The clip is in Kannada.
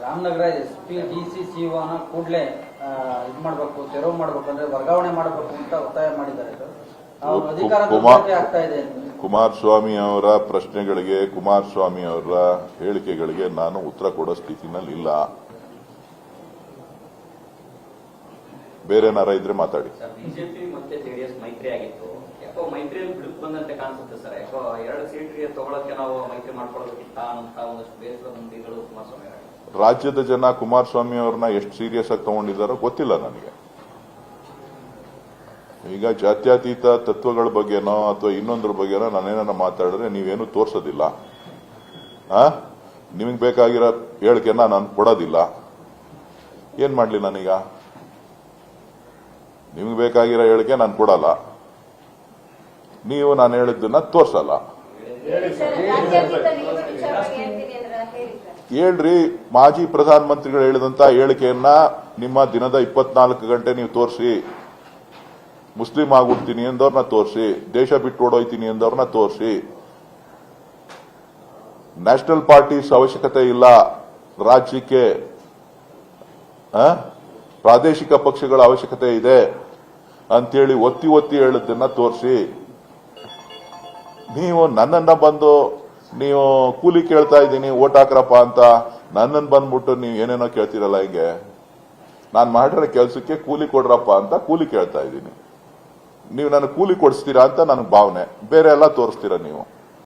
ರಾಮನಗರ SP DCCOನ ಕೂಡಲೇ ಇದು ಮಾಡಬೇಕು, ತೆರವು ಮಾಡಬೇಕು, ಅಂದ್ರೆ ವರ್ಗಾವಣೆ ಮಾಡಬೇಕು ಅಂತ ಒತ್ತಾಯ ಮಾಡಿದ್ದಾರೆ. ಅವ್ರ ಅಧಿಕಾರ ಆಗ್ತಾ ಇದೆ. ಕುಮಾರಸ್ವಾಮಿ ಅವರ ಪ್ರಶ್ನೆಗಳಿಗೆ, ಕುಮಾರಸ್ವಾಮಿ ಅವರ ಹೇಳಿಕೆಗಳಿಗೆ ನಾನು ಉತ್ತರ ಕೊಡೋ ಸ್ಥಿತಿನಲ್ಲಿ ಇಲ್ಲ. ಬೇರೆನಾರ ಇದ್ರೆ ಮಾತಾಡಿ. ಬಿಜೆಪಿ ಮತ್ತೆ ಜೆಡಿಎಸ್ ಮೈತ್ರಿ ಆಗಿತ್ತು, ಯಾಕೋ ಮೈತ್ರಿಯಲ್ಲಿ ಬಿಡುಕು ಬಂದಂತೆ ಕಾಣಿಸುತ್ತೆ ಸರ್. ಯಾಕೋ 2 ಸೀಟ್ಗೆ ತಗೊಳಕ್ಕೆ ನಾವು ಮೈತ್ರಿ ಮಾಡ್ಕೊಳ್ಳೋದಕ್ಕಿಂತ ಅಂತ ಒಂದಷ್ಟು ಬೇಸರದ ನುಡಿಗಳು ಕುಮಾರಸ್ವಾಮಿ ಅವರಿಗೆ. ರಾಜ್ಯದ ಜನ ಕುಮಾರಸ್ವಾಮಿ ಅವ್ರನ್ನ ಎಷ್ಟು ಸೀರಿಯಸ್ ಆಗಿ ತಗೊಂಡಿದ್ದಾರೋ ಗೊತ್ತಿಲ್ಲ ನನಗೆ. ಈಗ ಜಾತ್ಯತೀತ ತತ್ವಗಳ ಬಗ್ಗೆನೋ ಅಥವಾ ಇನ್ನೊಂದ್ರ ಬಗ್ಗೆನೋ ನಾನೇನ ಮಾತಾಡಿದ್ರೆ ನೀವೇನು ತೋರ್ಸೋದಿಲ್ಲ. ನಿಮಗೆ ಬೇಕಾಗಿರೋ ಹೇಳಿಕೆನ ನಾನು ಕೊಡೋದಿಲ್ಲ. ಏನ್ ಮಾಡ್ಲಿ ನಾನೀಗ? ನಿಮ್ಗೆ ಬೇಕಾಗಿರೋ ಹೇಳಿಕೆ ನಾನು ಕೊಡಲ್ಲ, ನೀವು ನಾನು ಹೇಳಿದ್ದನ್ನ ತೋರ್ಸಲ್ಲ. ಹೇಳ್ರಿ, ಮಾಜಿ ಪ್ರಧಾನ ಮಂತ್ರಿಗಳು ಹೇಳಿದಂತ ಹೇಳಿಕೆಯನ್ನ ನಿಮ್ಮ ದಿನದ 24 ಗಂಟೆ ನೀವು ತೋರಿಸಿ. ಮುಸ್ಲಿಂ ಆಗ್ಬಿಡ್ತೀನಿ ಎಂದವ್ರನ್ನ ತೋರಿಸಿ, ದೇಶ ಬಿಟ್ಟು ಓಡೋಯ್ತೀನಿ ಎಂದವ್ರನ್ನ ತೋರಿಸಿ. ನ್ಯಾಷನಲ್ ಪಾರ್ಟೀಸ್ ಅವಶ್ಯಕತೆ ಇಲ್ಲ ರಾಜ್ಯಕ್ಕೆ, ಪ್ರಾದೇಶಿಕ ಪಕ್ಷಗಳ ಅವಶ್ಯಕತೆ ಇದೆ ಅಂತೇಳಿ ಒತ್ತಿ ಒತ್ತಿ ಹೇಳಿದ್ದನ್ನ ತೋರಿಸಿ. ನೀವು ನನ್ನನ್ನ ಬಂದು ನೀವು ಕೂಲಿ ಕೇಳ್ತಾ ಇದ್ದೀನಿ ಓಟ್ ಹಾಕ್ರಪ್ಪ ಅಂತ ನನ್ನನ್ನು ಬಂದ್ಬಿಟ್ಟು ನೀವು ಏನೇನೋ ಕೇಳ್ತೀರಲ್ಲ. ಹಿಂಗೆ ನಾನು ಮಾಡಿರೋ ಕೆಲಸಕ್ಕೆ ಕೂಲಿ ಕೊಡ್ರಪ್ಪ ಅಂತ ಕೂಲಿ ಕೇಳ್ತಾ ಇದ್ದೀನಿ. ನೀವು ನನಗೆ ಕೂಲಿ ಕೊಡಿಸ್ತೀರಾ ಅಂತ ನನಗೆ ಭಾವನೆ, ಬೇರೆ ಎಲ್ಲ ತೋರಿಸ್ತೀರಾ ನೀವು.